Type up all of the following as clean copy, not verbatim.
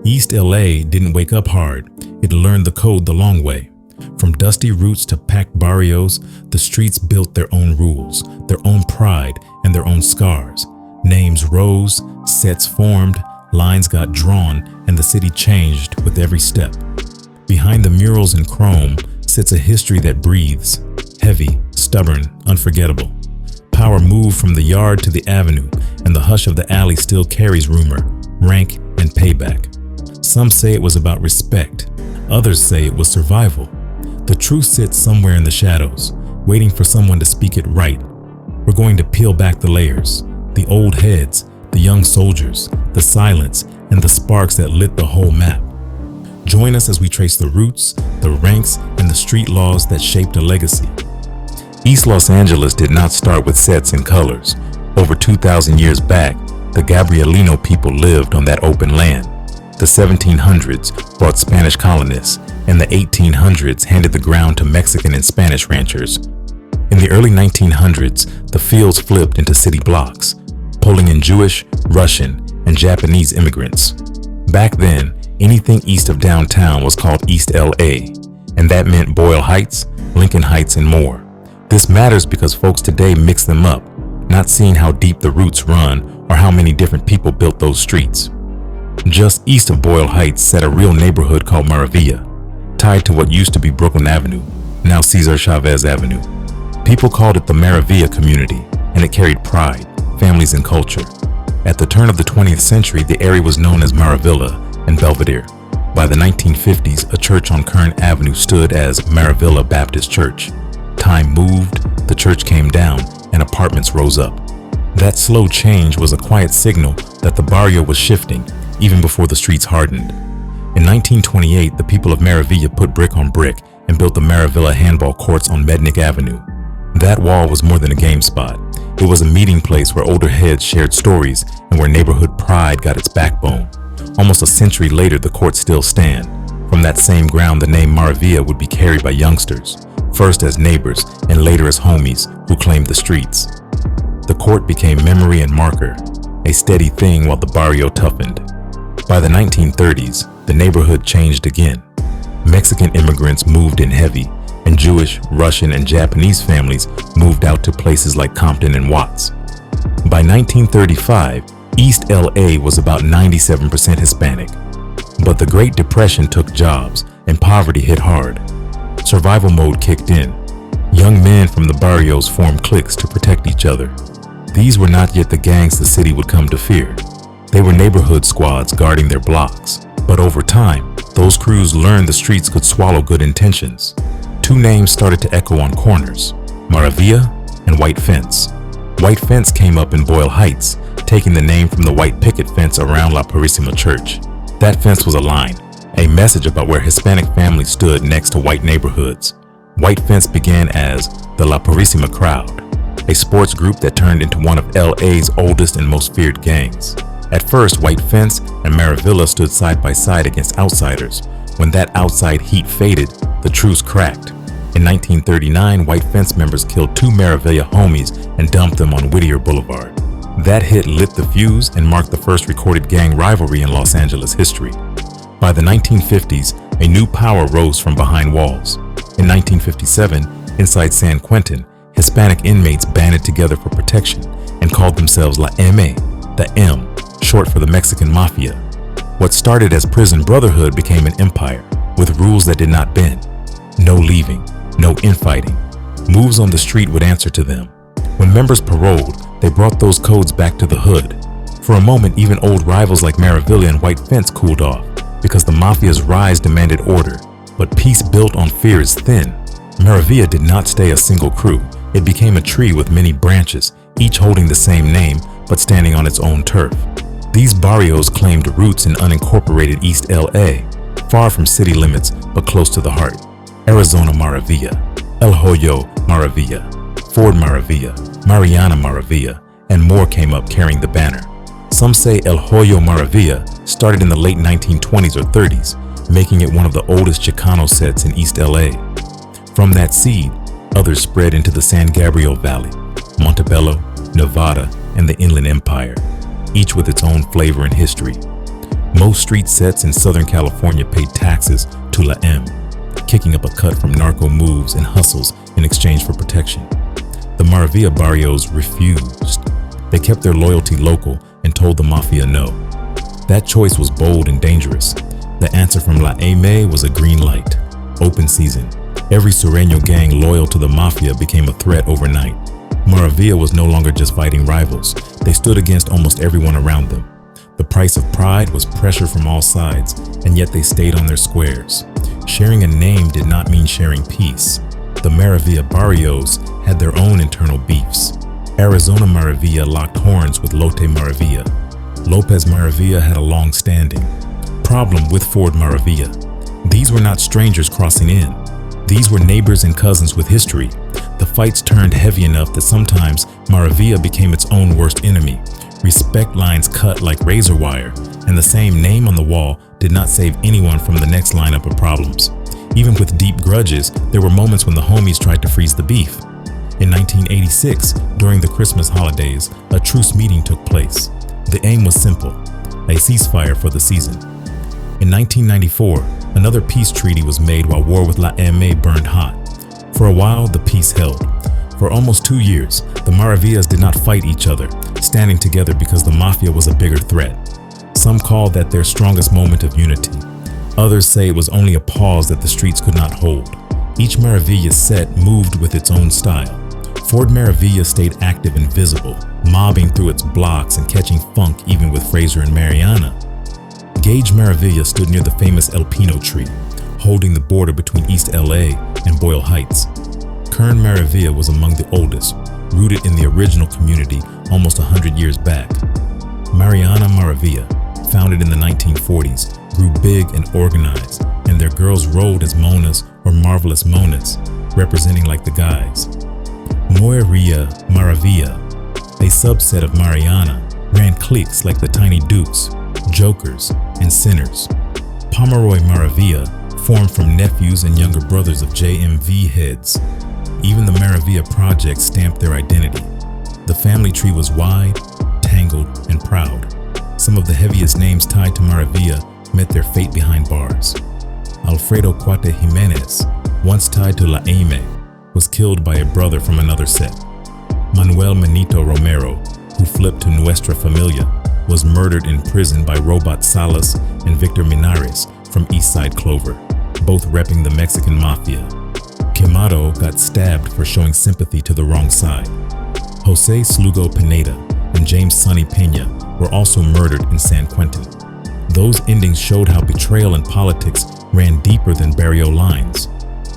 East LA didn't wake up hard, it learned the code the long way. From dusty roots to packed barrios, the streets built their own rules, their own pride, and their own scars. Names rose, sets formed, lines got drawn, and the city changed with every step. Behind the murals in chrome sits a history that breathes, heavy, stubborn, unforgettable. Power moved from the yard to the avenue, and the hush of the alley still carries rumor, rank, and payback. Some say it was about respect, others say it was survival. The truth sits somewhere in the shadows, waiting for someone to speak it right. We're going to peel back the layers, the old heads, the young soldiers, the silence, and the sparks that lit the whole map. Join us as we trace the roots, the ranks, and the street laws that shaped a legacy. East Los Angeles did not start with sets and colors. Over 2,000 years back, the Gabrielino people lived on that open land. The 1700s brought Spanish colonists, and the 1800s handed the ground to Mexican and Spanish ranchers. In the early 1900s, the fields flipped into city blocks, pulling in Jewish, Russian, and Japanese immigrants. Back then, anything east of downtown was called East LA, and that meant Boyle Heights, Lincoln Heights, and more. This matters because folks today mix them up, not seeing how deep the roots run or how many different people built those streets. Just east of Boyle Heights sat a real neighborhood called Maravilla, tied to what used to be Brooklyn Avenue, now Cesar Chavez Avenue. People called it the Maravilla Community, and it carried pride, families, and culture. At the turn of the 20th century, the area was known as Maravilla and Belvedere. By the 1950s, a church on Kern Avenue stood as Maravilla Baptist Church. Time moved, the church came down, and apartments rose up. That slow change was a quiet signal that the barrio was shifting, even before the streets hardened. In 1928, the people of Maravilla put brick on brick and built the Maravilla handball courts on Mednick Avenue. That wall was more than a game spot. It was a meeting place where older heads shared stories and where neighborhood pride got its backbone. Almost a century later, the courts still stand. From that same ground, the name Maravilla would be carried by youngsters, first as neighbors and later as homies who claimed the streets. The court became memory and marker, a steady thing while the barrio toughened. By the 1930s, the neighborhood changed again. Mexican immigrants moved in heavy, and Jewish, Russian, and Japanese families moved out to places like Compton and Watts. By 1935, East LA was about 97% Hispanic. But the Great Depression took jobs, and poverty hit hard. Survival mode kicked in. Young men from the barrios formed cliques to protect each other. These were not yet the gangs the city would come to fear. They were neighborhood squads guarding their blocks. But over time, those crews learned the streets could swallow good intentions. Two names started to echo on corners: Maravilla and White Fence. White Fence came up in Boyle Heights, taking the name from the white picket fence around La Purísima Church. That fence was a line, a message about where Hispanic families stood next to white neighborhoods. White Fence began as the La Purísima Crowd, a sports group that turned into one of LA's oldest and most feared gangs. At first, White Fence and Maravilla stood side by side against outsiders. When that outside heat faded, the truce cracked. In 1939, White Fence members killed two Maravilla homies and dumped them on Whittier Boulevard. That hit lit the fuse and marked the first recorded gang rivalry in Los Angeles history. By the 1950s, a new power rose from behind walls. In 1957, inside San Quentin, Hispanic inmates banded together for protection and called themselves La M.A., the M, short for the Mexican Mafia. What started as prison brotherhood became an empire, with rules that did not bend. No leaving, no infighting. Moves on the street would answer to them. When members paroled, they brought those codes back to the hood. For a moment, even old rivals like Maravilla and White Fence cooled off, because the Mafia's rise demanded order. But peace built on fear is thin. Maravilla did not stay a single crew. It became a tree with many branches, each holding the same name, but standing on its own turf. These barrios claimed roots in unincorporated East LA, far from city limits, but close to the heart. Arizona Maravilla, El Hoyo Maravilla, Ford Maravilla, Mariana Maravilla, and more came up carrying the banner. Some say El Hoyo Maravilla started in the late 1920s or 30s, making it one of the oldest Chicano sets in East LA. From that seed, others spread into the San Gabriel Valley, Montebello, Nevada, and the Inland Empire, each with its own flavor and history. Most street sets in Southern California paid taxes to La M, kicking up a cut from narco moves and hustles in exchange for protection. The Maravilla barrios refused. They kept their loyalty local and told the Mafia no. That choice was bold and dangerous. The answer from La M was a green light, open season. Every Sureño gang loyal to the Mafia became a threat overnight. Maravilla was no longer just fighting rivals. They stood against almost everyone around them. The price of pride was pressure from all sides, and yet they stayed on their squares. Sharing a name did not mean sharing peace. The Maravilla barrios had their own internal beefs. Arizona Maravilla locked horns with Lote Maravilla. Lopez Maravilla had a long-standing problem with Ford Maravilla. These were not strangers crossing in. These were neighbors and cousins with history. The fights turned heavy enough that sometimes Maravilla became its own worst enemy. Respect lines cut like razor wire, and the same name on the wall did not save anyone from the next lineup of problems. Even with deep grudges, there were moments when the homies tried to freeze the beef. In 1986, during the Christmas holidays, a truce meeting took place. The aim was simple: a ceasefire for the season. In 1994, another peace treaty was made while war with La M burned hot. For a while, the peace held. For almost 2 years, the Maravillas did not fight each other, standing together because the Mafia was a bigger threat. Some call that their strongest moment of unity. Others say it was only a pause that the streets could not hold. Each Maravilla set moved with its own style. Ford Maravilla stayed active and visible, mobbing through its blocks and catching funk even with Fraser and Mariana. Gage Maravilla stood near the famous El Pino tree, holding the border between East LA and Boyle Heights. Kern Maravilla was among the oldest, rooted in the original community almost 100 years back. Mariana Maravilla, founded in the 1940s, grew big and organized, and their girls rode as Monas or Marvelous Monas, representing like the guys. Moiria Maravilla, a subset of Mariana, ran cliques like the Tiny Dukes, Jokers, and Sinners. Pomeroy Maravilla formed from nephews and younger brothers of JMV heads. Even the Maravilla Project stamped their identity. The family tree was wide, tangled, and proud. Some of the heaviest names tied to Maravilla met their fate behind bars. Alfredo Cuate Jimenez, once tied to La Ame, was killed by a brother from another set. Manuel Manito Romero, who flipped to Nuestra Familia, was murdered in prison by Robot Salas and Victor Minares from Eastside Clover, both repping the Mexican Mafia. Quemado got stabbed for showing sympathy to the wrong side. Jose Slugo Pineda and James Sonny Pena were also murdered in San Quentin. Those endings showed how betrayal and politics ran deeper than barrio lines.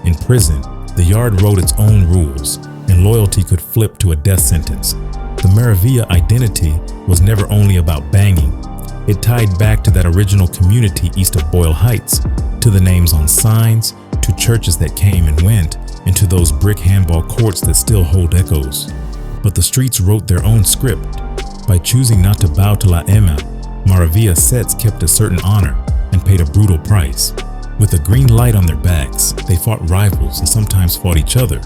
In prison, the yard wrote its own rules, and loyalty could flip to a death sentence. The Maravilla identity was never only about banging. It tied back to that original community east of Boyle Heights, to the names on signs, to churches that came and went, and to those brick handball courts that still hold echoes. But the streets wrote their own script. By choosing not to bow to La Ema, Maravilla sets kept a certain honor and paid a brutal price. With a green light on their backs, they fought rivals and sometimes fought each other.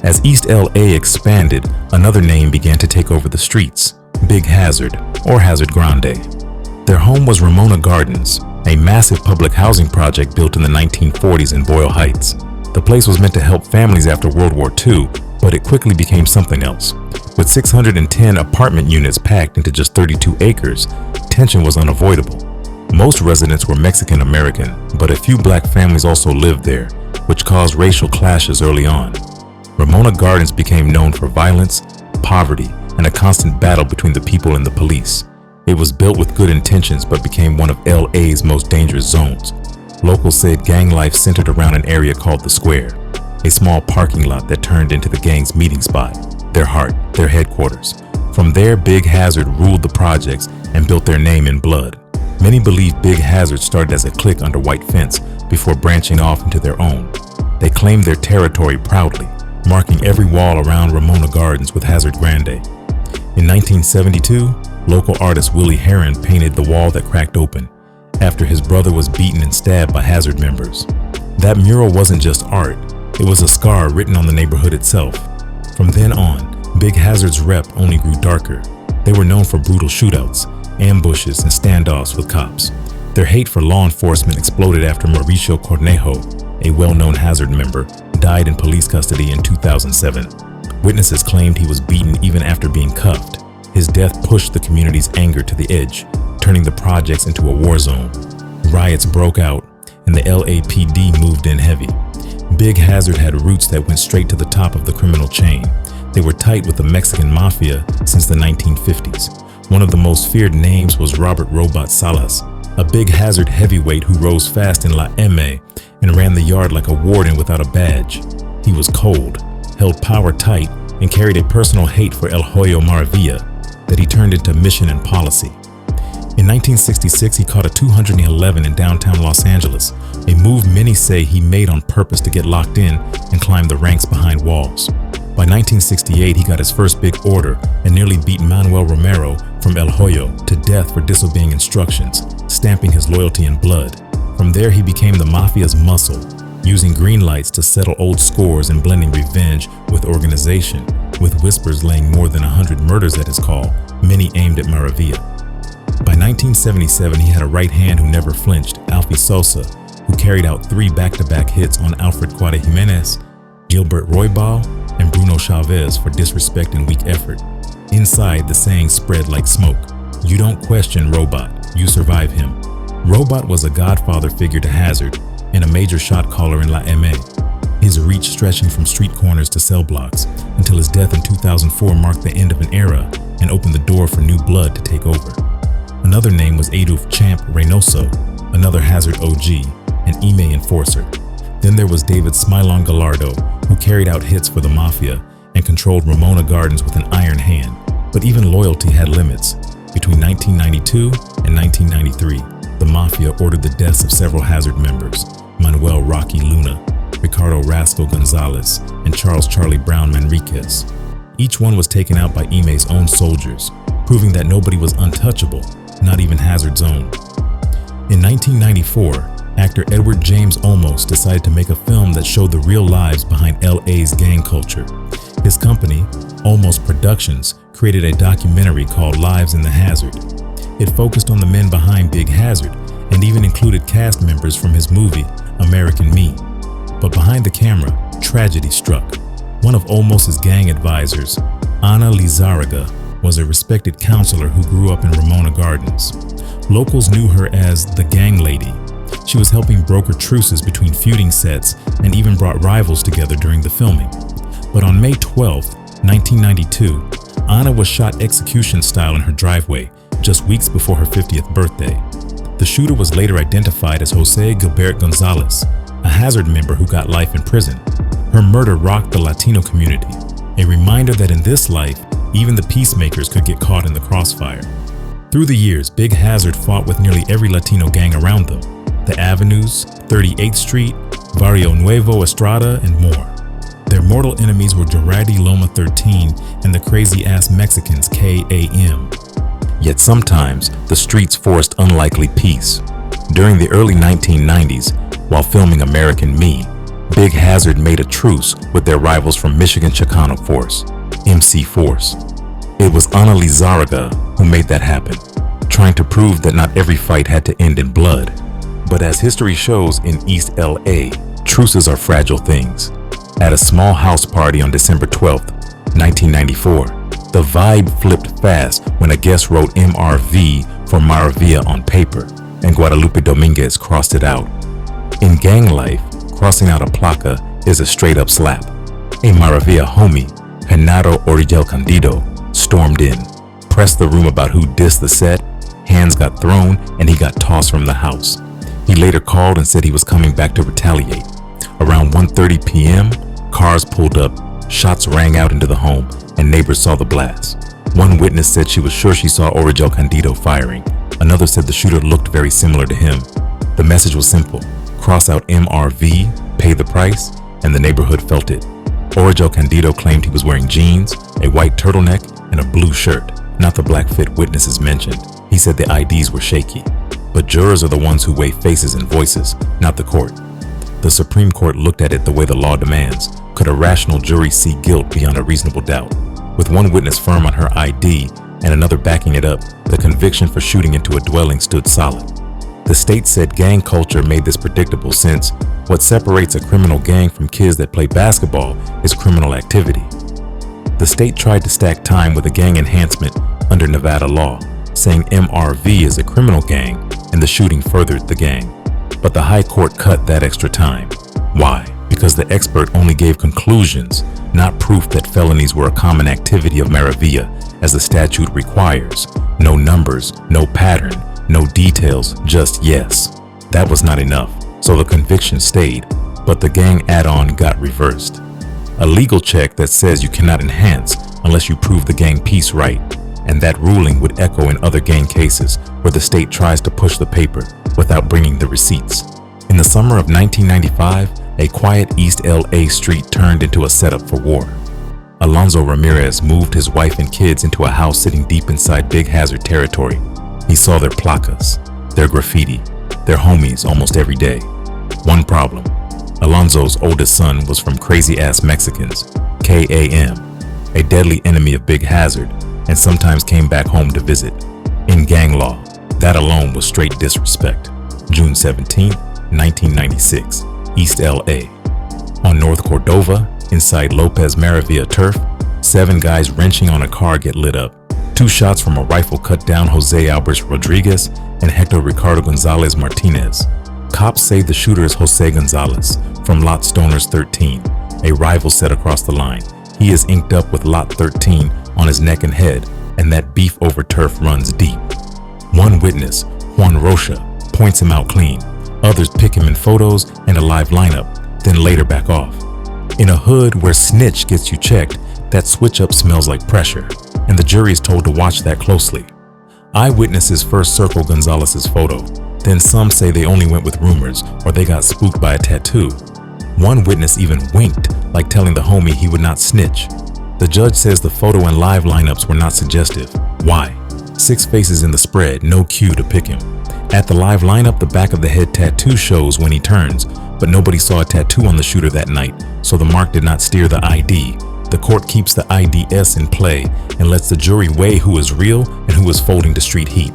As East LA expanded, another name began to take over the streets: Big Hazard, or Hazard Grande. Their home was Ramona Gardens, a massive public housing project built in the 1940s in Boyle Heights. The place was meant to help families after World War II, but it quickly became something else. With 610 apartment units packed into just 32 acres, tension was unavoidable. Most residents were Mexican American, but a few black families also lived there, which caused racial clashes early on. Ramona Gardens became known for violence, poverty, and a constant battle between the people and the police. It was built with good intentions but became one of LA's most dangerous zones. Locals said gang life centered around an area called The Square, a small parking lot that turned into the gang's meeting spot, their heart, their headquarters. From there, Big Hazard ruled the projects and built their name in blood. Many believe Big Hazard started as a clique under white fence before branching off into their own. They claimed their territory proudly, marking every wall around Ramona Gardens with Hazard Grande. In 1972, local artist Willie Heron painted the wall that cracked open after his brother was beaten and stabbed by Hazard members. That mural wasn't just art, it was a scar written on the neighborhood itself. From then on, Big Hazard's rep only grew darker. They were known for brutal shootouts, ambushes, and standoffs with cops. Their hate for law enforcement exploded after Mauricio Cornejo, a well-known Hazard member, died in police custody in 2007. Witnesses claimed he was beaten even after being cuffed. His death pushed the community's anger to the edge, turning the projects into a war zone. Riots broke out, and the LAPD moved in heavy. Big Hazard had roots that went straight to the top of the criminal chain. They were tight with the Mexican Mafia since the 1950s. One of the most feared names was Robert "Robot" Salas, a Big Hazard heavyweight who rose fast in La M and ran the yard like a warden without a badge. He was cold, held power tight, and carried a personal hate for El Hoyo Maravilla that he turned into mission and policy. In 1966, he caught a 211 in downtown Los Angeles, a move many say he made on purpose to get locked in and climb the ranks behind walls. By 1968, he got his first big order and nearly beat Manuel Romero from El Hoyo to death for disobeying instructions, stamping his loyalty in blood. From there, he became the Mafia's muscle, using green lights to settle old scores and blending revenge with organization, with whispers laying more than 100 murders at his call, many aimed at Maravilla. By 1977, he had a right hand who never flinched, Alfie Sosa, who carried out 3 back-to-back hits on Alfred Cuare Jimenez, Gilbert Roybal, and Bruno Chavez for disrespect and weak effort. Inside, the saying spread like smoke: "You don't question Robot, you survive him." Robot was a godfather figure to Hazard and a major shot caller in La M.A., his reach stretching from street corners to cell blocks, until his death in 2004 marked the end of an era and opened the door for new blood to take over. Another name was Adolf Champ Reynoso, another Hazard OG, an Ime enforcer. Then there was David Smilon Gallardo, who carried out hits for the Mafia and controlled Ramona Gardens with an iron hand. But even loyalty had limits. Between 1992 and 1993, the Mafia ordered the deaths of several Hazard members: Manuel Rocky Luna, Ricardo Rascal Gonzalez, and Charles Charlie Brown Manriquez. Each one was taken out by Ime's own soldiers, proving that nobody was untouchable, not even Hazard's own. In 1994, actor Edward James Olmos decided to make a film that showed the real lives behind LA's gang culture. His company, Olmos Productions, created a documentary called Lives in the Hazard. It focused on the men behind Big Hazard and even included cast members from his movie, American Me. But behind the camera, tragedy struck. One of Olmos's gang advisors, Ana Lizarraga, was a respected counselor who grew up in Ramona Gardens. Locals knew her as the Gang Lady. She was helping broker truces between feuding sets and even brought rivals together during the filming. But on May 12, 1992, Ana was shot execution style in her driveway, just weeks before her 50th birthday. The shooter was later identified as Jose Gilbert Gonzalez, a Hazard member who got life in prison. Her murder rocked the Latino community, a reminder that in this life, even the peacemakers could get caught in the crossfire. Through the years, Big Hazard fought with nearly every Latino gang around them: the Avenues, 38th Street, Barrio Nuevo Estrada, and more. Their mortal enemies were Girardi Loma 13 and the crazy-ass Mexicans KAM. Yet sometimes, the streets forced unlikely peace. During the early 1990s, while filming American Me, Big Hazard made a truce with their rivals from Michigan Chicano Force, MC Force. It was Ana Lizarraga who made that happen, trying to prove that not every fight had to end in blood. But as history shows in East LA, truces are fragile things. At a small house party on December 12, 1994, the vibe flipped fast when a guest wrote MRV for Maravilla on paper, and Guadalupe Dominguez crossed it out. In gang life, crossing out a placa is a straight-up slap. A Maravilla homie, Genaro Origel Candido, stormed in, pressed the room about who dissed the set, hands got thrown, and he got tossed from the house. He later called and said he was coming back to retaliate. Around 1:30 p.m., cars pulled up, shots rang out into the home, and neighbors saw the blast. One witness said she was sure she saw Origel Candido firing. Another said the shooter looked very similar to him. The message was simple: cross out MRV, pay the price, and the neighborhood felt it. Origel Candido claimed he was wearing jeans, a white turtleneck, and a blue shirt, not the black fit witnesses mentioned. He said the IDs were shaky. But jurors are the ones who weigh faces and voices, not the court. The Supreme Court looked at it the way the law demands. Could a rational jury see guilt beyond a reasonable doubt? With one witness firm on her ID and another backing it up, the conviction for shooting into a dwelling stood solid. The state said gang culture made this predictable since what separates a criminal gang from kids that play basketball is criminal activity. The state tried to stack time with a gang enhancement under Nevada law, saying MRV is a criminal gang and the shooting furthered the gang. But the high court cut that extra time. Why? Because the expert only gave conclusions, not proof that felonies were a common activity of Maravilla as the statute requires. No numbers, no pattern, no details, just yes. That was not enough, so the conviction stayed, but the gang add-on got reversed. A legal check that says you cannot enhance unless you prove the gang piece right, and that ruling would echo in other gang cases where the state tries to push the paper without bringing the receipts. In the summer of 1995, a quiet East LA street turned into a setup for war. Alonzo Ramirez moved his wife and kids into a house sitting deep inside Big Hazard territory. He saw their placas, their graffiti, their homies almost every day. One problem: Alonzo's oldest son was from crazy-ass Mexicans, KAM, a deadly enemy of Big Hazard, and sometimes came back home to visit. In gang law, that alone was straight disrespect. June 17, 1996, East LA. On North Cordova, inside Lopez Maravilla turf, 7 guys wrenching on a car get lit up. 2 shots from a rifle cut down Jose Alberto Rodriguez and Hector Ricardo Gonzalez Martinez. Cops say the shooter is Jose Gonzalez from Lot Stoner's 13, a rival set across the line. He is inked up with Lot 13 on his neck and head, and that beef over turf runs deep. One witness, Juan Rocha, points him out clean. Others pick him in photos and a live lineup, then later back off. In a hood where snitch gets you checked, that switch up smells like pressure, and the jury is told to watch that closely. Eyewitnesses first circle Gonzalez's photo, then some say they only went with rumors or they got spooked by a tattoo. One witness even winked, like telling the homie he would not snitch. The judge says the photo and live lineups were not suggestive. Why? 6 faces in the spread, no cue to pick him. At the live lineup, the back of the head tattoo shows when he turns, but nobody saw a tattoo on the shooter that night, so the mark did not steer the ID. The court keeps the IDS in play and lets the jury weigh who is real and who is folding to street heat.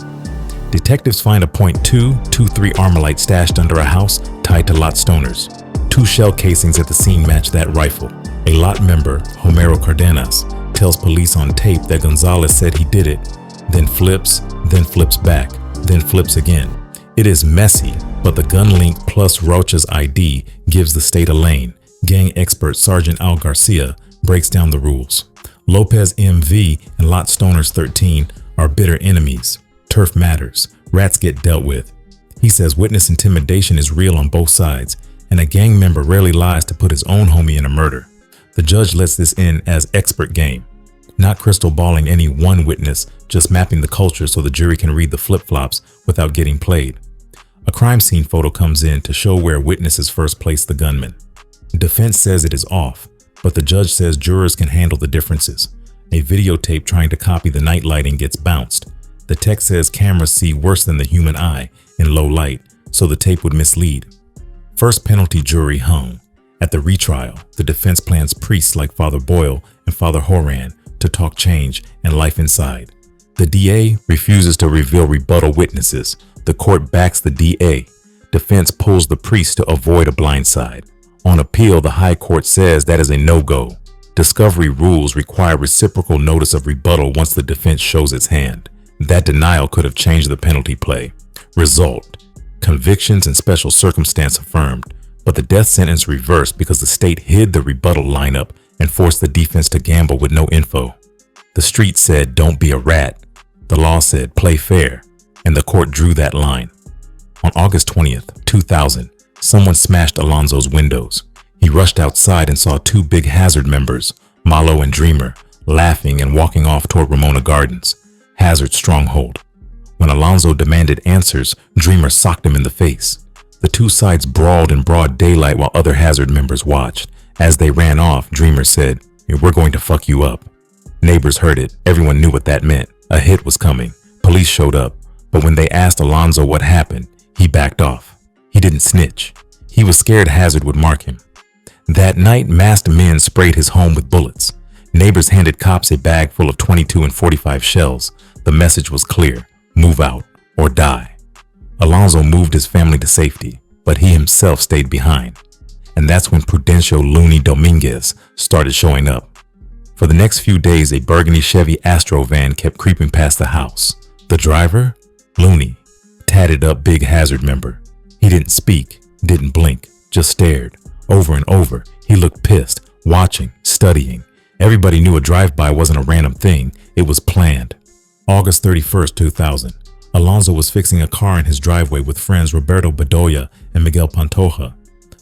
Detectives find a .223 Armalite stashed under a house tied to Lot Stoner's. 2 shell casings at the scene match that rifle. A Lot member, Homero Cardenas, tells police on tape that Gonzalez said he did it, then flips back, then flips again. It is messy, but the gun link plus Rocha's ID gives the state a lane. Gang expert Sergeant Al Garcia breaks down the rules. Lopez MV and Lot Stoner's 13 are bitter enemies. Turf matters. Rats get dealt with. He says witness intimidation is real on both sides, and a gang member rarely lies to put his own homie in a murder. The judge lets this in as expert game, not crystal balling any one witness, just mapping the culture so the jury can read the flip-flops without getting played. A crime scene photo comes in to show where witnesses first placed the gunman. Defense says it is off, but the judge says jurors can handle the differences. A videotape trying to copy the night lighting gets bounced. The text says cameras see worse than the human eye in low light, so the tape would mislead. First penalty jury hung. At the retrial, the defense plans priests like Father Boyle and Father Horan to talk change and life inside. The DA refuses to reveal rebuttal witnesses. The court backs the DA. Defense pulls the priest to avoid a blindside. On appeal, the high court says that is a no-go. Discovery rules require reciprocal notice of rebuttal once the defense shows its hand. That denial could have changed the penalty play. Result: convictions and special circumstance affirmed, but the death sentence reversed because the state hid the rebuttal lineup and forced the defense to gamble with no info. The street said, "Don't be a rat." The law said, "Play fair," and the court drew that line. On August 20th, 2000, someone smashed Alonzo's windows. He rushed outside and saw 2 Big Hazard members, Malo and Dreamer, laughing and walking off toward Ramona Gardens, Hazard's stronghold. When Alonzo demanded answers, Dreamer socked him in the face. The 2 sides brawled in broad daylight while other Hazard members watched. As they ran off, Dreamer said, "We're going to fuck you up." Neighbors heard it. Everyone knew what that meant. A hit was coming. Police showed up. But when they asked Alonzo what happened, he backed off. He didn't snitch. He was scared Hazard would mark him. That night, masked men sprayed his home with bullets. Neighbors handed cops a bag full of 22 and 45 shells. The message was clear: move out or die. Alonzo moved his family to safety, but he himself stayed behind. And that's when Prudencio Looney Dominguez started showing up. For the next few days, a burgundy Chevy Astro van kept creeping past the house. The driver? Looney, tatted up Big Hazard member. He didn't speak, didn't blink, just stared. Over and over, he looked pissed, watching, studying. Everybody knew a drive-by wasn't a random thing, it was planned. August 31st, 2000. Alonzo was fixing a car in his driveway with friends Roberto Bedoya and Miguel Pantoja.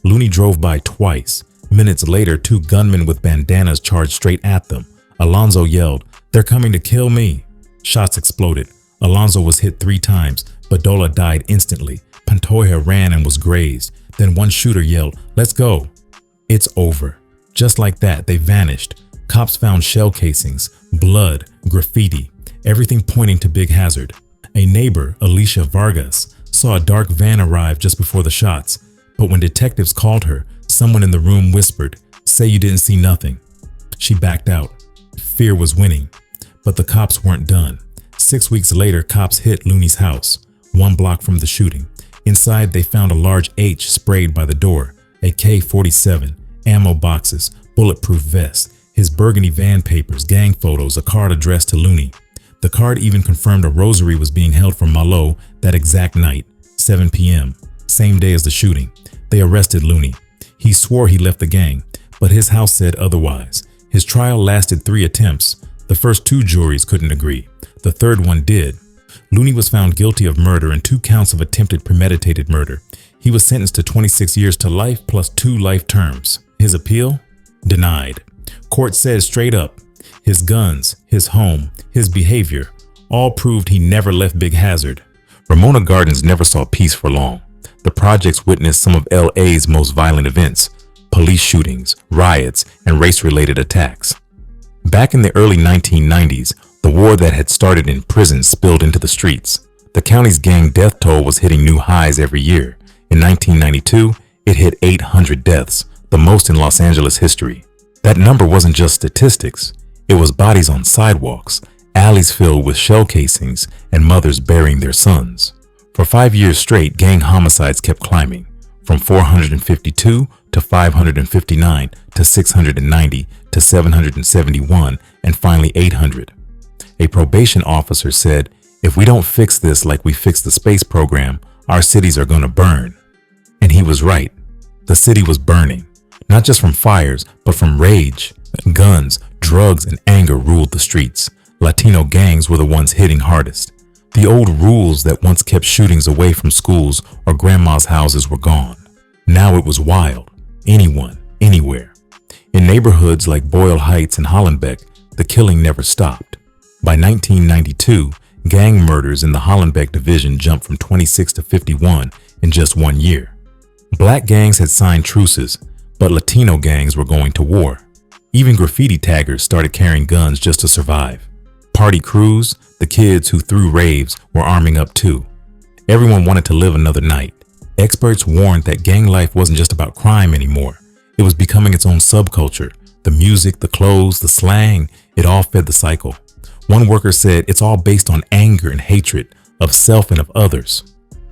Looney drove by twice. Minutes later, two gunmen with bandanas charged straight at them. Alonzo yelled, "They're coming to kill me." Shots exploded. Alonzo was hit 3 times. Bedoya died instantly. Pantoja ran and was grazed. Then one shooter yelled, "Let's go." It's over. Just like that, they vanished. Cops found shell casings, blood, graffiti, everything pointing to Big Hazard. A neighbor, Alicia Vargas, saw a dark van arrive just before the shots. But when detectives called her, someone in the room whispered, "Say you didn't see nothing." She backed out. Fear was winning. But the cops weren't done. 6 weeks later, cops hit Looney's house, 1 block from the shooting. Inside, they found a large H sprayed by the door, a K-47, ammo boxes, bulletproof vest, his burgundy van papers, gang photos, a card addressed to Looney. The card even confirmed a rosary was being held for Malo that exact night, 7 p.m., same day as the shooting. They arrested Looney. He swore he left the gang, but his house said otherwise. His trial lasted 3 attempts. The first 2 juries couldn't agree. The third one did. Looney was found guilty of murder and 2 counts of attempted premeditated murder. He was sentenced to 26 years to life plus 2 life terms. His appeal? Denied. Court said straight up, his guns, his home, his behavior, all proved he never left Big Hazard. Ramona Gardens never saw peace for long. The projects witnessed some of LA's most violent events, police shootings, riots, and race-related attacks. Back in the early 1990s, the war that had started in prisons spilled into the streets. The county's gang death toll was hitting new highs every year. In 1992, it hit 800 deaths, the most in Los Angeles history. That number wasn't just statistics. It was bodies on sidewalks, alleys filled with shell casings, and mothers burying their sons. For 5 years straight, gang homicides kept climbing, from 452 to 559 to 690 to 771 and finally 800. A probation officer said, "If we don't fix this like we fixed the space program, our cities are going to burn." And he was right. The city was burning, not just from fires, but from rage. Guns, drugs, and anger ruled the streets. Latino gangs were the ones hitting hardest. The old rules that once kept shootings away from schools or grandma's houses were gone. Now it was wild. Anyone, anywhere. In neighborhoods like Boyle Heights and Hollenbeck, the killing never stopped. By 1992, gang murders in the Hollenbeck division jumped from 26 to 51 in just 1 year. Black gangs had signed truces, but Latino gangs were going to war. Even graffiti taggers started carrying guns just to survive. Party crews, the kids who threw raves, were arming up too. Everyone wanted to live another night. Experts warned that gang life wasn't just about crime anymore. It was becoming its own subculture. The music, the clothes, the slang, it all fed the cycle. One worker said it's all based on anger and hatred of self and of others.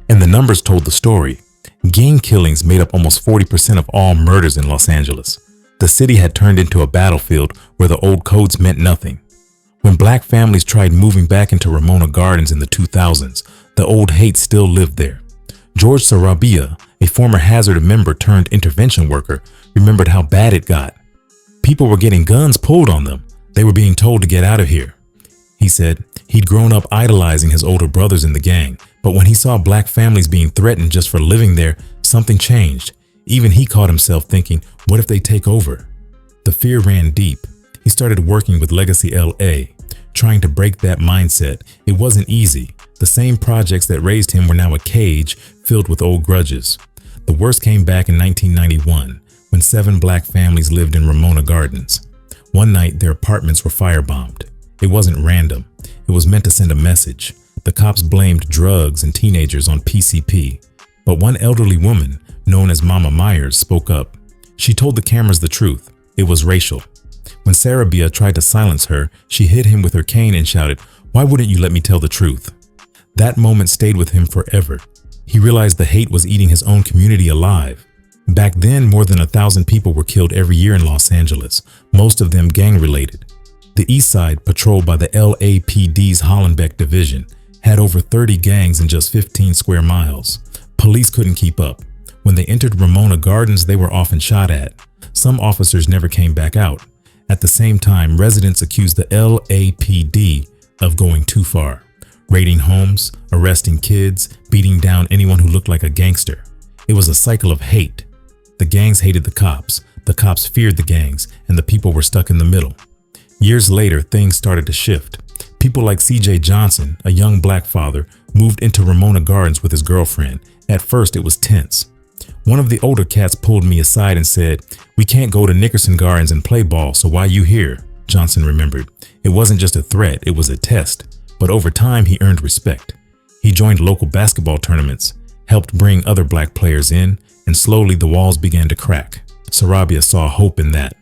And the numbers told the story. Gang killings made up almost 40% of all murders in Los Angeles. The city had turned into a battlefield where the old codes meant nothing. When black families tried moving back into Ramona Gardens in the 2000s, the old hate still lived there. George Sarabia, a former Hazard member turned intervention worker, remembered how bad it got. People were getting guns pulled on them. They were being told to get out of here. He said he'd grown up idolizing his older brothers in the gang, but when he saw black families being threatened just for living there, something changed. Even he caught himself thinking, what if they take over? The fear ran deep. He started working with Legacy LA, trying to break that mindset. It wasn't easy. The same projects that raised him were now a cage filled with old grudges. The worst came back in 1991, when 7 black families lived in Ramona Gardens. One night, their apartments were firebombed. It wasn't random. It was meant to send a message. The cops blamed drugs and teenagers on PCP. But one elderly woman, known as Mama Myers, spoke up. She told the cameras the truth. It was racial. When Sarabia tried to silence her, she hit him with her cane and shouted, "Why wouldn't you let me tell the truth?" That moment stayed with him forever. He realized the hate was eating his own community alive. Back then, more than 1,000 people were killed every year in Los Angeles, most of them gang-related. The East Side, patrolled by the LAPD's Hollenbeck Division, had over 30 gangs in just 15 square miles. Police couldn't keep up. When they entered Ramona Gardens, they were often shot at. Some officers never came back out. At the same time, residents accused the LAPD of going too far, raiding homes, arresting kids, beating down anyone who looked like a gangster. It was a cycle of hate. The gangs hated the cops feared the gangs, and the people were stuck in the middle. Years later, things started to shift. People like C.J. Johnson, a young black father, moved into Ramona Gardens with his girlfriend. At first, it was tense. One of the older cats pulled me aside and said, "We can't go to Nickerson Gardens and play ball, so why you here?" Johnson remembered. It wasn't just a threat, it was a test. But over time, he earned respect. He joined local basketball tournaments, helped bring other black players in, and slowly the walls began to crack. Sarabia saw hope in that.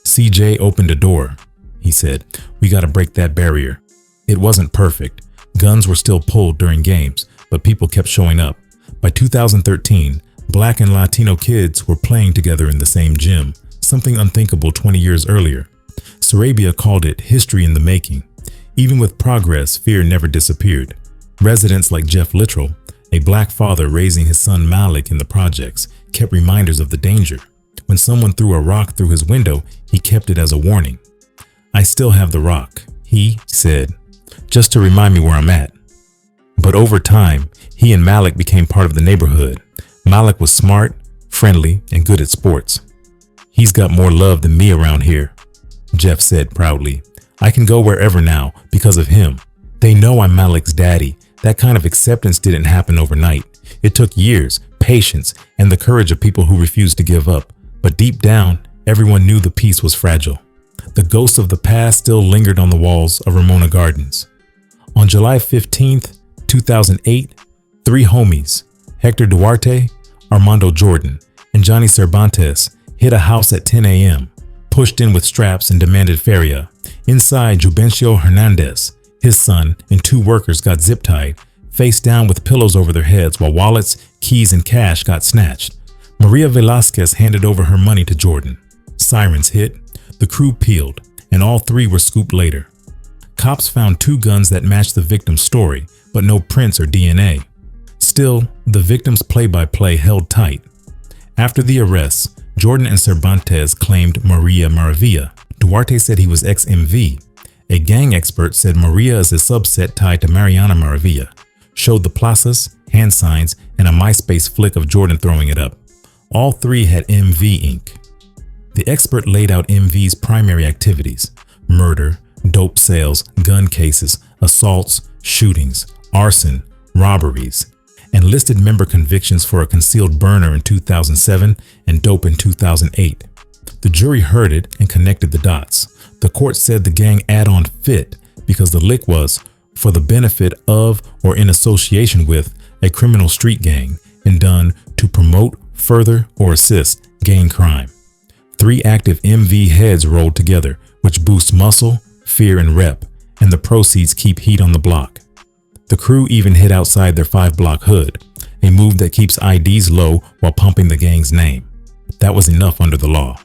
CJ opened a door. He said, "We gotta break that barrier." It wasn't perfect. Guns were still pulled during games, but people kept showing up. By 2013, Black and Latino kids were playing together in the same gym, something unthinkable 20 years earlier. Sarabia called it history in the making. Even with progress, fear never disappeared. Residents like Jeff Littrell, a black father raising his son Malik in the projects, kept reminders of the danger. When someone threw a rock through his window, he kept it as a warning. "I still have the rock," he said, "just to remind me where I'm at." But over time, he and Malik became part of the neighborhood. Malik was smart, friendly, and good at sports. "He's got more love than me around here," Jeff said proudly. "I can go wherever now because of him. They know I'm Malik's daddy." That kind of acceptance didn't happen overnight. It took years, patience, and the courage of people who refused to give up. But deep down, everyone knew the peace was fragile. The ghosts of the past still lingered on the walls of Ramona Gardens. On July 15th, 2008, three homies, Hector Duarte, Armando Jordan, and Johnny Cervantes, hit a house at 10 a.m., pushed in with straps and demanded feria. Inside, Jubencio Hernandez, his son, and two workers got zip-tied, face down with pillows over their heads while wallets, keys, and cash got snatched. Maria Velasquez handed over her money to Jordan. Sirens hit, the crew peeled, and all three were scooped later. Cops found two guns that matched the victim's story, but no prints or DNA. Still, the victim's play-by-play held tight. After the arrests, Jordan and Cervantes claimed Maria Maravilla. Duarte said he was ex-MV. A gang expert said Maria is a subset tied to Mariana Maravilla, showed the plazas, hand signs, and a MySpace flick of Jordan throwing it up. All three had MV Inc. The expert laid out MV's primary activities: murder, dope sales, gun cases, assaults, shootings, arson, robberies, and listed member convictions for a concealed burner in 2007 and dope in 2008. The jury heard it and connected the dots. The court said the gang add-on fit because the lick was for the benefit of or in association with a criminal street gang and done to promote, further, or assist gang crime. Three active MV heads rolled together, which boosts muscle, fear, and rep, and the proceeds keep heat on the block. The crew even hid outside their 5-block hood, a move that keeps IDs low while pumping the gang's name. That was enough under the law.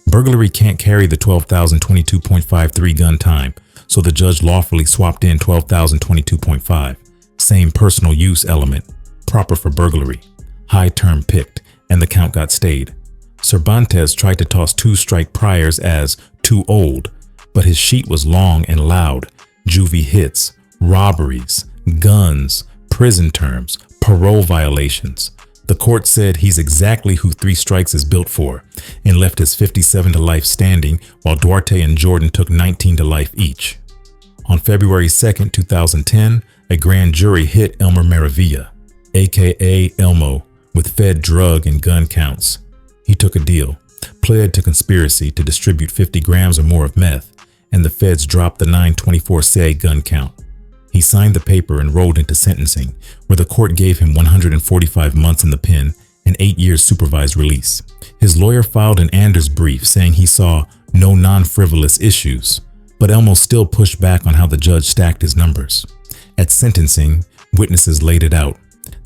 Burglary can't carry the 12,022.53 gun time, so the judge lawfully swapped in 12,022.5. Same personal use element, proper for burglary. High term picked, and the count got stayed. Cervantes tried to toss 2 strike priors as too old, but his sheet was long and loud. Juvie hits, robberies, guns, prison terms, parole violations. The court said he's exactly who 3 strikes is built for and left his 57 to life standing while Duarte and Jordan took 19 to life each. On February 2nd, 2010, a grand jury hit Elmer Maravilla, aka Elmo, with Fed drug and gun counts. He took a deal, pled to conspiracy to distribute 50 grams or more of meth, and the feds dropped the 924-say gun count. He signed the paper and rolled into sentencing, where the court gave him 145 months in the pen and 8 years supervised release. His lawyer filed an Anders brief saying he saw no non-frivolous issues, but Elmo still pushed back on how the judge stacked his numbers. At sentencing, witnesses laid it out.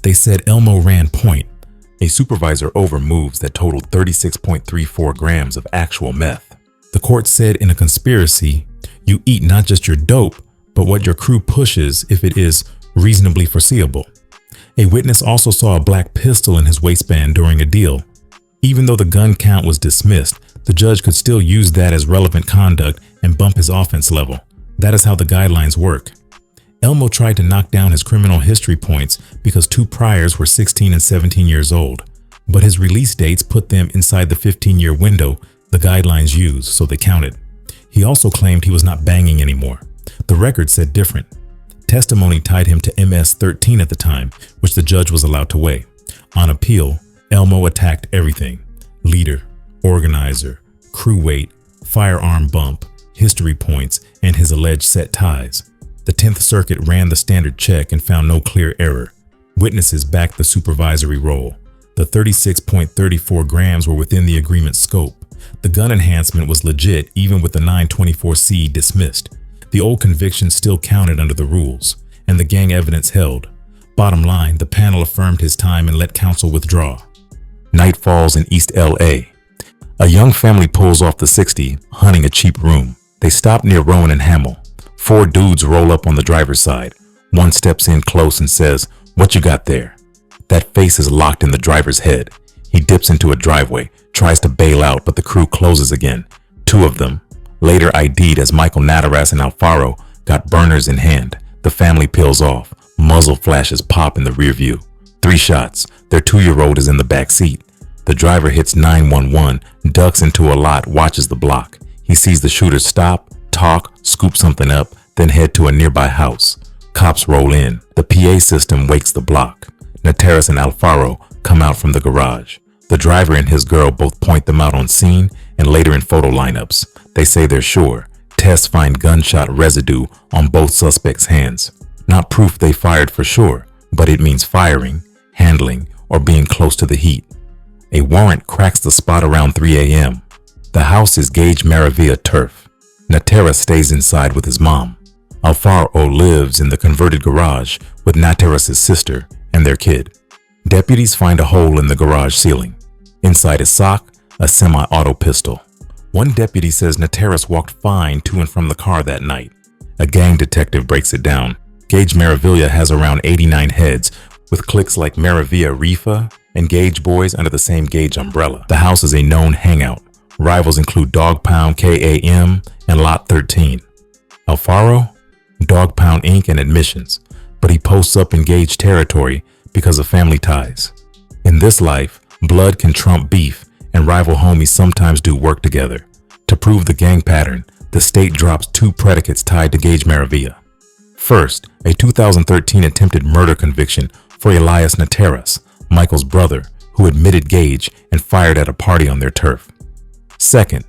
They said Elmo ran point, a supervisor over moves that totaled 36.34 grams of actual meth. The court said in a conspiracy, you eat not just your dope, but what your crew pushes if it is reasonably foreseeable. A witness also saw a black pistol in his waistband during a deal. Even though the gun count was dismissed, the judge could still use that as relevant conduct and bump his offense level. That is how the guidelines work. Elmo tried to knock down his criminal history points because two priors were 16 and 17 years old, but his release dates put them inside the 15-year window the guidelines use, so they counted. He also claimed he was not banging anymore. The record said different. Testimony tied him to MS-13 at the time, which the judge was allowed to weigh. On appeal, Elmo attacked everything: leader, organizer, crew weight, firearm bump, history points, and his alleged set ties. The 10th Circuit ran the standard check and found no clear error. Witnesses backed the supervisory role. The 36.34 grams were within the agreement scope. The gun enhancement was legit even with the 924C dismissed. The old conviction still counted under the rules, and the gang evidence held. Bottom line, the panel affirmed his time and let counsel withdraw. Night falls in East LA. A young family pulls off the 60, hunting a cheap room. They stop near Rowan and Hamill. Four dudes roll up on the driver's side. One steps in close and says, "What you got there?" That face is locked in the driver's head. He dips into a driveway, tries to bail out, but the crew closes again. Two of them, later ID'd as Michael Nataras and Alfaro, got burners in hand. The family peels off. Muzzle flashes pop in the rear view. 3 shots. Their 2-year-old is in the back seat. The driver hits 911, ducks into a lot, watches the block. He sees the shooters stop, talk, scoop something up, then head to a nearby house. Cops roll in. The PA system wakes the block. Nataras and Alfaro come out from the garage. The driver and his girl both point them out on scene and later in photo lineups. They say they're sure. Tests find gunshot residue on both suspects' hands. Not proof they fired for sure, but it means firing, handling, or being close to the heat. A warrant cracks the spot around 3 a.m. The house is Gage Maravilla turf. Nataras stays inside with his mom. Alfaro lives in the converted garage with Nataras' sister and their kid. Deputies find a hole in the garage ceiling. Inside his sock, a semi-auto pistol. One deputy says Nataras walked fine to and from the car that night. A gang detective breaks it down. Gage Maravilla has around 89 heads, with cliques like Maravilla Rifa and Gage Boys under the same Gage umbrella. The house is a known hangout. Rivals include Dog Pound KAM and Lot 13. Alfaro? Dog Pound Inc. and Admissions, but he posts up in Gage territory because of family ties. In this life, blood can trump beef, and rival homies sometimes do work together. To prove the gang pattern, the state drops 2 predicates tied to Gage Maravilla. First, a 2013 attempted murder conviction for Elias Nataras, Michael's brother, who admitted Gage and fired at a party on their turf. Second,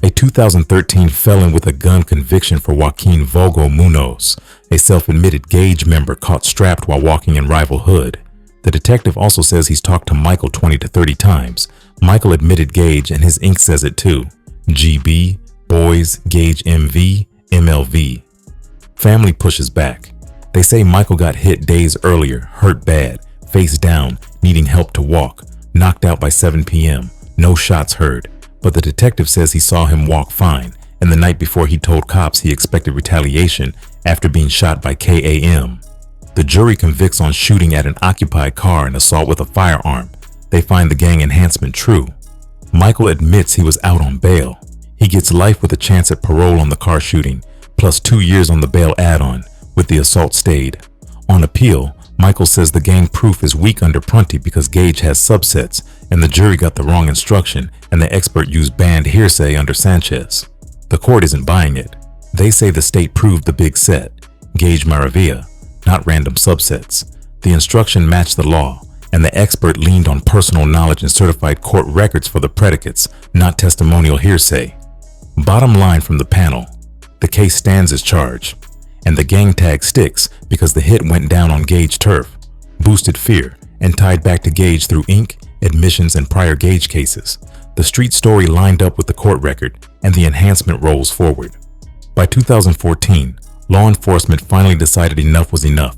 a 2013 felon with a gun conviction for Joaquin Vogo Munoz, a self-admitted Gage member caught strapped while walking in rival hood. The detective also says he's talked to Michael 20 to 30 times. Michael admitted Gage and his ink says it too. GB, Boys, Gage MV, MLV. Family pushes back. They say Michael got hit days earlier, hurt bad, face down, needing help to walk, knocked out by 7 p.m. No shots heard. But the detective says he saw him walk fine, and the night before he told cops he expected retaliation after being shot by KAM. The jury convicts on shooting at an occupied car and assault with a firearm. They find the gang enhancement true. Michael admits he was out on bail. He gets life with a chance at parole on the car shooting, plus 2 years on the bail add-on, with the assault stayed. On appeal, Michael says the gang proof is weak under Prunty because Gage has subsets, and the jury got the wrong instruction, and the expert used banned hearsay under Sanchez. The court isn't buying it. They say the state proved the big set, Gage Maravilla, not random subsets. The instruction matched the law, and the expert leaned on personal knowledge and certified court records for the predicates, not testimonial hearsay. Bottom line from the panel, the case stands as charged, and the gang tag sticks because the hit went down on Gage turf, boosted fear, and tied back to Gage through ink, admissions, and prior Gage cases. The street story lined up with the court record, and the enhancement rolls forward. By 2014, law enforcement finally decided enough was enough.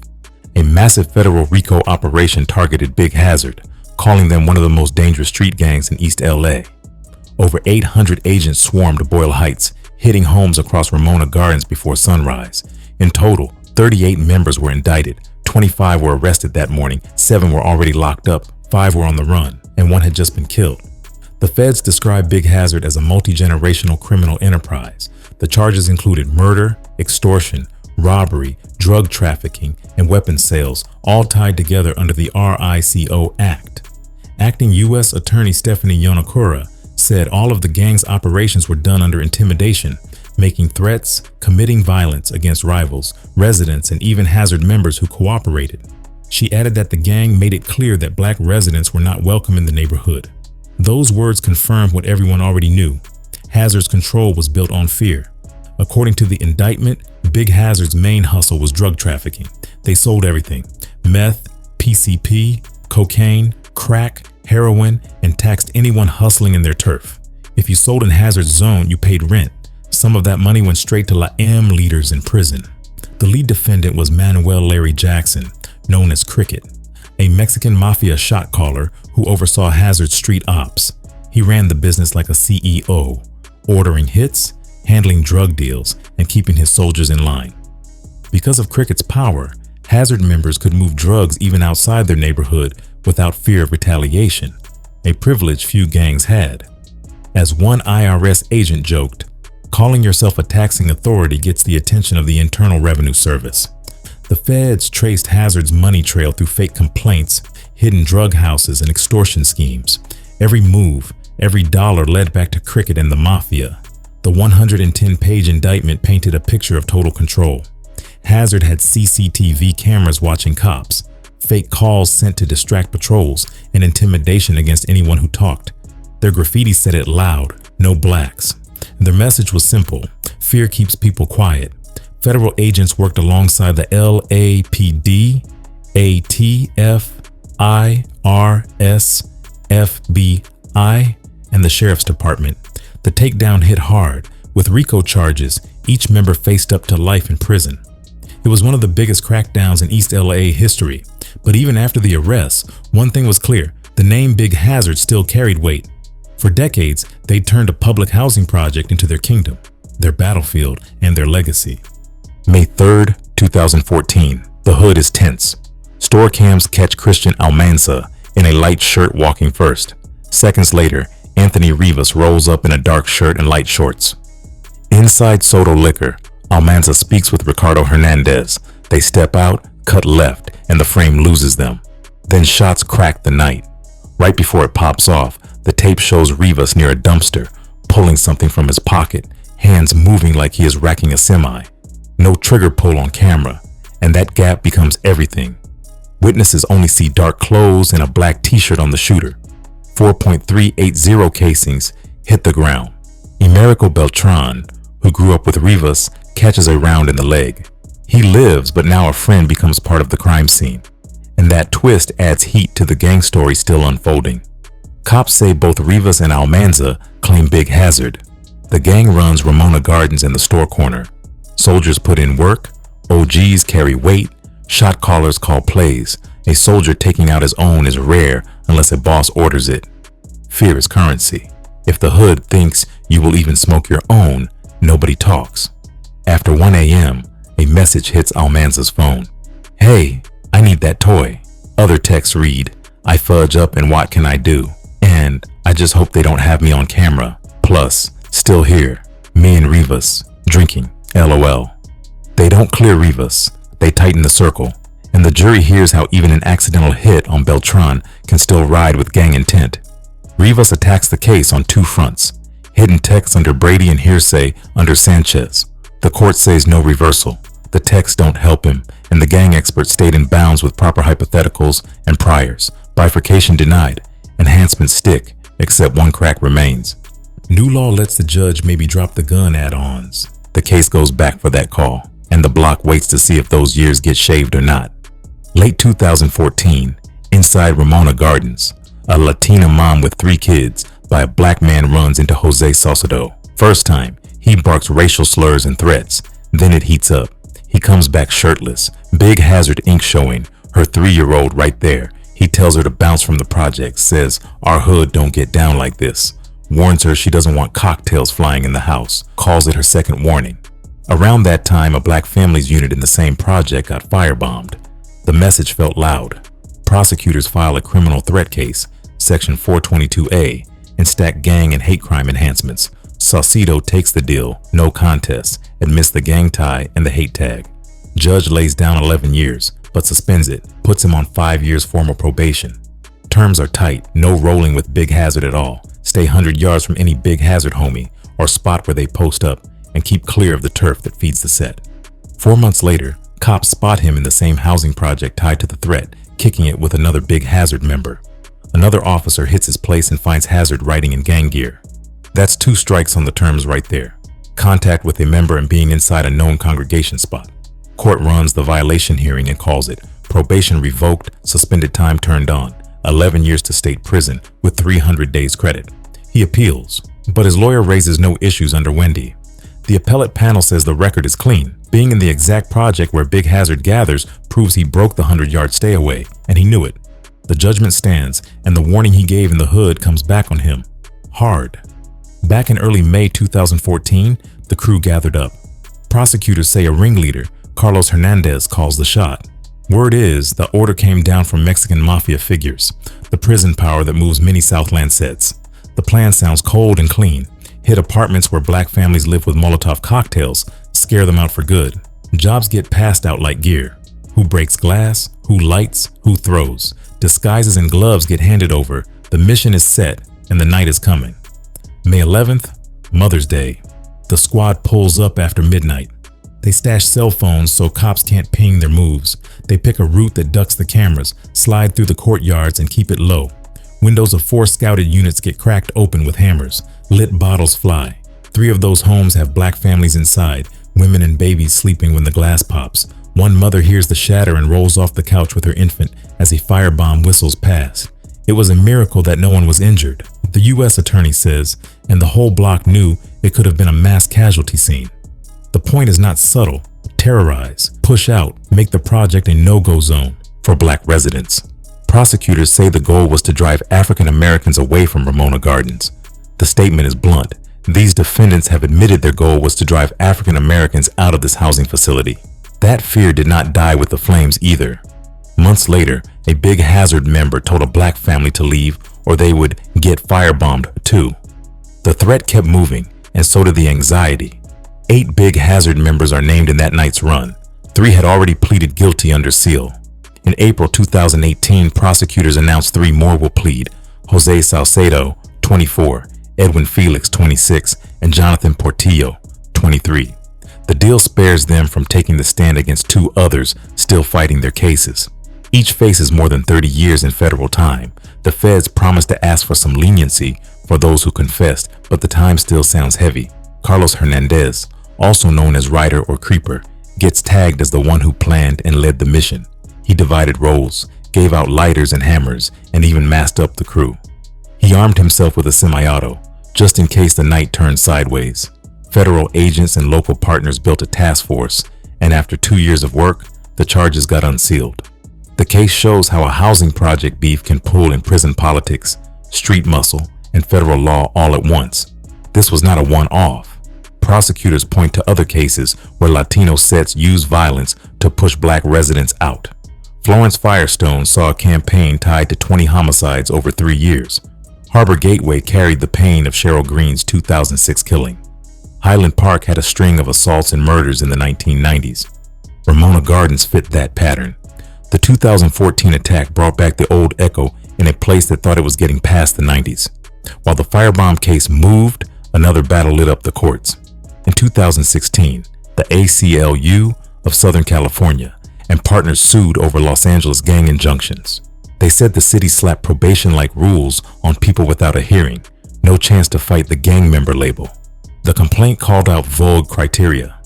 A massive federal RICO operation targeted Big Hazard, calling them one of the most dangerous street gangs in East LA. Over 800 agents swarmed Boyle Heights, hitting homes across Ramona Gardens before sunrise. In total, 38 members were indicted, 25 were arrested that morning, 7 were already locked up, 5 were on the run, and 1 had just been killed. The feds described Big Hazard as a multi-generational criminal enterprise. The charges included murder, extortion, robbery, drug trafficking, and weapons sales, all tied together under the RICO Act. Acting U.S. Attorney Stephanie Yonakura said all of the gang's operations were done under intimidation, making threats, committing violence against rivals, residents, and even Hazard members who cooperated. She added that the gang made it clear that black residents were not welcome in the neighborhood. Those words confirmed what everyone already knew. Hazard's control was built on fear. According to the indictment, Big Hazard's main hustle was drug trafficking. They sold everything: meth, PCP, cocaine, crack, heroin, and taxed anyone hustling in their turf. If you sold in Hazard's zone, you paid rent. Some of that money went straight to La M leaders in prison. The lead defendant was Manuel Larry Jackson, known as Cricket, a Mexican Mafia shot caller who oversaw Hazard's street ops. He ran the business like a CEO, ordering hits, handling drug deals, and keeping his soldiers in line. Because of Cricket's power, Hazard members could move drugs even outside their neighborhood without fear of retaliation, a privilege few gangs had. As one IRS agent joked, calling yourself a taxing authority gets the attention of the Internal Revenue Service. The feds traced Hazard's money trail through fake complaints, hidden drug houses, and extortion schemes. Every move, every dollar led back to Cricket and the Mafia. The 110-page indictment painted a picture of total control. Hazard had CCTV cameras watching cops, fake calls sent to distract patrols, and intimidation against anyone who talked. Their graffiti said it loud, no blacks. Their message was simple: fear keeps people quiet. Federal agents worked alongside the LAPD, ATF, IRS, FBI, and the Sheriff's Department. The takedown hit hard. With RICO charges, each member faced up to life in prison. It was one of the biggest crackdowns in East LA history. But even after the arrests, one thing was clear: the name Big Hazard still carried weight. For decades, they turned a public housing project into their kingdom, their battlefield, and their legacy. May 3rd, 2014. The hood is tense. Store cams catch Christian Almanza in a light shirt walking first. Seconds later, Anthony Rivas rolls up in a dark shirt and light shorts. Inside Soto Liquor, Almanza speaks with Ricardo Hernandez. They step out, cut left, and the frame loses them. Then shots crack the night. Right before it pops off, the tape shows Rivas near a dumpster, pulling something from his pocket, hands moving like he is racking a semi. No trigger pull on camera, and that gap becomes everything. Witnesses only see dark clothes and a black t-shirt on the shooter. 4.380 casings hit the ground. Emerico Beltran, who grew up with Rivas, catches a round in the leg. He lives, but now a friend becomes part of the crime scene. And that twist adds heat to the gang story still unfolding. Cops say both Rivas and Almanza claim Big Hazard. The gang runs Ramona Gardens and the store corner. Soldiers put in work, OGs carry weight, shot callers call plays. A soldier taking out his own is rare unless a boss orders it. Fear is currency. If the hood thinks you will even smoke your own, nobody talks. After 1 a.m., a message hits Almanza's phone. "Hey, I need that toy." Other texts read, "I fudge up and what can I do?" And "I just hope they don't have me on camera." Plus, "Still here, me and Rivas, drinking, LOL." They don't clear Rivas, they tighten the circle. And the jury hears how even an accidental hit on Beltran can still ride with gang intent. Rivas attacks the case on 2 fronts: hidden texts under Brady and hearsay under Sanchez. The court says no reversal. The texts don't help him, and the gang expert stayed in bounds with proper hypotheticals and priors. Bifurcation denied. Enhancements stick, except one crack remains. New law lets the judge maybe drop the gun add-ons. The case goes back for that call, and the block waits to see if those years get shaved or not. Late 2014, inside Ramona Gardens, a Latina mom with 3 kids by a black man runs into Jose Saucedo. First time, he barks racial slurs and threats. Then it heats up. He comes back shirtless, Big Hazard Inc. showing, her 3-year-old right there. He tells her to bounce from the project, says, "Our hood don't get down like this." Warns her she doesn't want cocktails flying in the house, calls it her second warning. Around that time, a black families unit in the same project got firebombed. The message felt loud. Prosecutors file a criminal threat case, Section 422A, and stack gang and hate crime enhancements. Saucedo takes the deal, no contest, admits the gang tie and the hate tag. Judge lays down 11 years, but suspends it, puts him on 5 years formal probation. Terms are tight, no rolling with Big Hazard at all. Stay 100 yards from any Big Hazard homie or spot where they post up, and keep clear of the turf that feeds the set. 4 months later, cops spot him in the same housing project tied to the threat, kicking it with another Big Hazard member. Another officer hits his place and finds Hazard riding in gang gear. That's 2 strikes on the terms right there. Contact with a member and being inside a known congregation spot. Court runs the violation hearing and calls it probation revoked, suspended time turned on, 11 years to state prison with 300 days credit. He appeals, but his lawyer raises no issues under Wendy. The appellate panel says the record is clean. Being in the exact project where Big Hazard gathers proves he broke the 100-yard stay away, and he knew it. The judgment stands, and the warning he gave in the hood comes back on him. Hard. Back in early May 2014, the crew gathered up. Prosecutors say a ringleader, Carlos Hernandez, calls the shot. Word is, the order came down from Mexican Mafia figures, the prison power that moves many Southland sets. The plan sounds cold and clean. Hit apartments where black families live with Molotov cocktails, scare them out for good. Jobs get passed out like gear. Who breaks glass, who lights, who throws. Disguises and gloves get handed over. The mission is set, and the night is coming. May 11th, Mother's Day. The squad pulls up after midnight. They stash cell phones so cops can't ping their moves. They pick a route that ducks the cameras, slide through the courtyards and keep it low. Windows of 4 scouted units get cracked open with hammers. Lit bottles fly. 3 of those homes have black families inside, women and babies sleeping when the glass pops. One mother hears the shatter and rolls off the couch with her infant as a firebomb whistles past. It was a miracle that no one was injured, the U.S. attorney says, and the whole block knew it could have been a mass casualty scene. The point is not subtle. Terrorize, push out, make the project a no-go zone for black residents. Prosecutors say the goal was to drive African Americans away from Ramona Gardens. The statement is blunt. These defendants have admitted their goal was to drive African Americans out of this housing facility. That fear did not die with the flames either. Months later, a Big Hazard member told a black family to leave or they would get firebombed too. The threat kept moving, and so did the anxiety. 8 Big Hazard members are named in that night's run. 3 had already pleaded guilty under seal. In April 2018, prosecutors announced 3 more will plead: Jose Salcedo, 24, Edwin Felix, 26, and Jonathan Portillo, 23. The deal spares them from taking the stand against 2 others still fighting their cases. Each faces more than 30 years in federal time. The feds promised to ask for some leniency for those who confessed, but the time still sounds heavy. Carlos Hernandez, also known as Rider or Creeper, gets tagged as the one who planned and led the mission. He divided roles, gave out lighters and hammers, and even masked up the crew. He armed himself with a semi-auto, just in case the night turned sideways. Federal agents and local partners built a task force, and after 2 years of work, the charges got unsealed. The case shows how a housing project beef can pull in prison politics, street muscle, and federal law all at once. This was not a one-off. Prosecutors point to other cases where Latino sets use violence to push black residents out. Florence Firestone saw a campaign tied to 20 homicides over 3 years. Harbor Gateway carried the pain of Cheryl Green's 2006 killing. Highland Park had a string of assaults and murders in the 1990s. Ramona Gardens fit that pattern. The 2014 attack brought back the old echo in a place that thought it was getting past the 90s. While the firebomb case moved, another battle lit up the courts. In 2016, the ACLU of Southern California and partners sued over Los Angeles gang injunctions. They said the city slapped probation-like rules on people without a hearing, no chance to fight the gang member label. The complaint called out vogue criteria,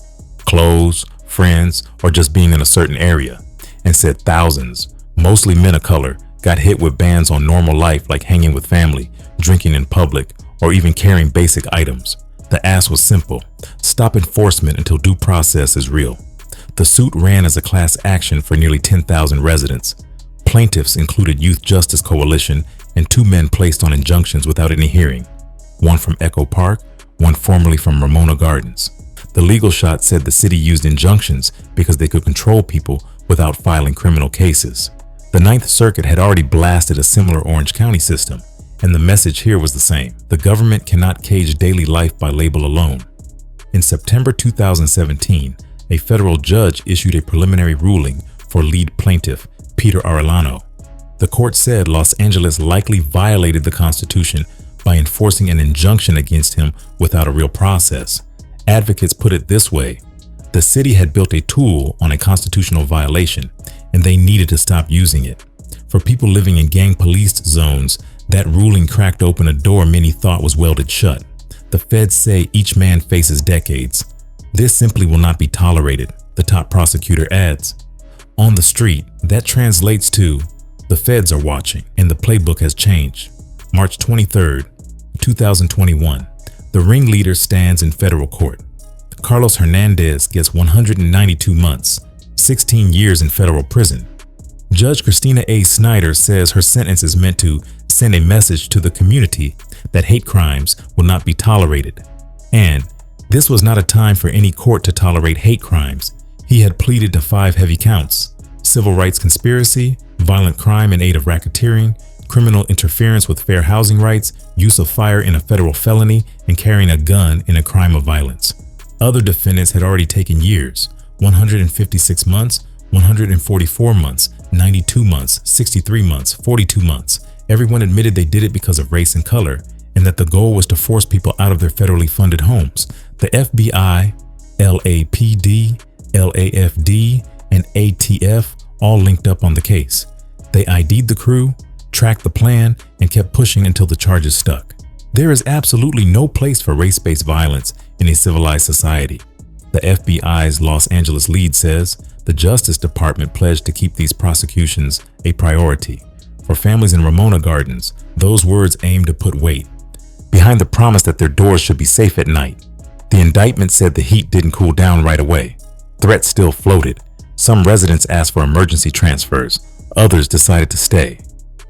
clothes, friends, or just being in a certain area, and said thousands, mostly men of color, got hit with bans on normal life like hanging with family, drinking in public, or even carrying basic items. The ask was simple: stop enforcement until due process is real. The suit ran as a class action for nearly 10,000 residents. Plaintiffs included Youth Justice Coalition and 2 men placed on injunctions without any hearing, one from Echo Park, one formerly from Ramona Gardens. The legal shot said the city used injunctions because they could control people without filing criminal cases. The Ninth Circuit had already blasted a similar Orange County system, and the message here was the same. The government cannot cage daily life by label alone. In September 2017, a federal judge issued a preliminary ruling for lead plaintiff, Peter Arellano. The court said Los Angeles likely violated the Constitution by enforcing an injunction against him without a real process. Advocates put it this way: the city had built a tool on a constitutional violation, and they needed to stop using it. For people living in gang-policed zones, that ruling cracked open a door many thought was welded shut. The feds say each man faces decades. This simply will not be tolerated, the top prosecutor adds. On the street, that translates to, the feds are watching, and the playbook has changed. March 23, 2021, the ringleader stands in federal court. Carlos Hernandez gets 192 months, 16 years in federal prison. Judge Christina A. Snyder says her sentence is meant to send a message to the community that hate crimes will not be tolerated. And this was not a time for any court to tolerate hate crimes. He had pleaded to 5 heavy counts: civil rights conspiracy, violent crime in aid of racketeering, criminal interference with fair housing rights, use of fire in a federal felony, and carrying a gun in a crime of violence. Other defendants had already taken years: 156 months, 144 months, 92 months, 63 months, 42 months. Everyone admitted they did it because of race and color, and that the goal was to force people out of their federally funded homes. The FBI, LAPD, LAFD, and ATF all linked up on the case. They ID'd the crew, tracked the plan, and kept pushing until the charges stuck. There is absolutely no place for race-based violence in a civilized society. The FBI's Los Angeles lead says the Justice Department pledged to keep these prosecutions a priority. For families in Ramona Gardens, those words aim to put weight behind the promise that their doors should be safe at night. The indictment said the heat didn't cool down right away. Threats still floated. Some residents asked for emergency transfers. Others decided to stay.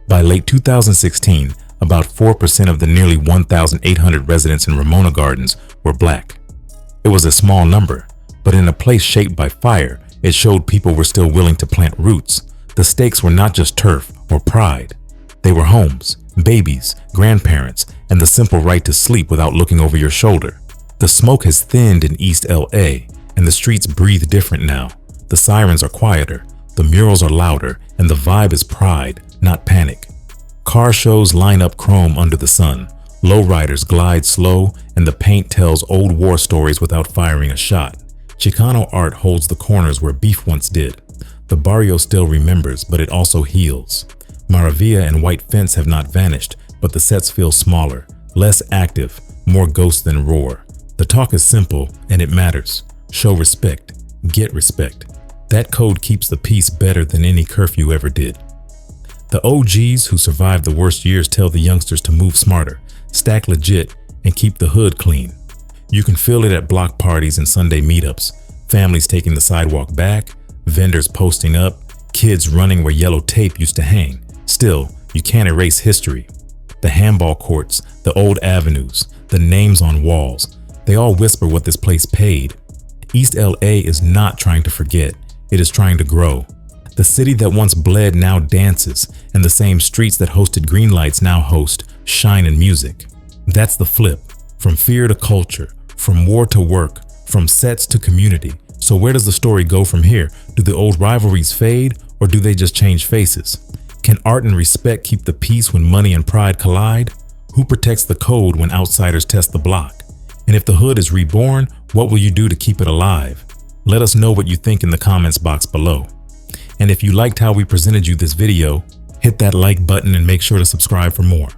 By late 2016, about 4% of the nearly 1,800 residents in Ramona Gardens were Black. It was a small number, but in a place shaped by fire, it showed people were still willing to plant roots. The stakes were not just turf or pride. They were homes, babies, grandparents, and the simple right to sleep without looking over your shoulder. The smoke has thinned in East LA, and the streets breathe different now. The sirens are quieter, the murals are louder, and the vibe is pride, not panic. Car shows line up chrome under the sun. Lowriders glide slow, and the paint tells old war stories without firing a shot. Chicano art holds the corners where beef once did. The barrio still remembers, but it also heals. Maravilla and White Fence have not vanished, but the sets feel smaller, less active, more ghost than roar. The talk is simple, and it matters. Show respect. Get respect. That code keeps the peace better than any curfew ever did. The OGs who survived the worst years tell the youngsters to move smarter, stack legit, and keep the hood clean. You can feel it at block parties and Sunday meetups, families taking the sidewalk back, vendors posting up, kids running where yellow tape used to hang. Still, you can't erase history. The handball courts, the old avenues, the names on walls, they all whisper what this place paid. East LA is not trying to forget, it is trying to grow. The city that once bled now dances, and the same streets that hosted green lights now host shine and music. That's the flip, from fear to culture, from war to work, from sets to community. So where does the story go from here? Do the old rivalries fade, or do they just change faces? Can art and respect keep the peace when money and pride collide? Who protects the code when outsiders test the block? And if the hood is reborn, what will you do to keep it alive? Let us know what you think in the comments box below. And if you liked how we presented you this video, hit that like button and make sure to subscribe for more.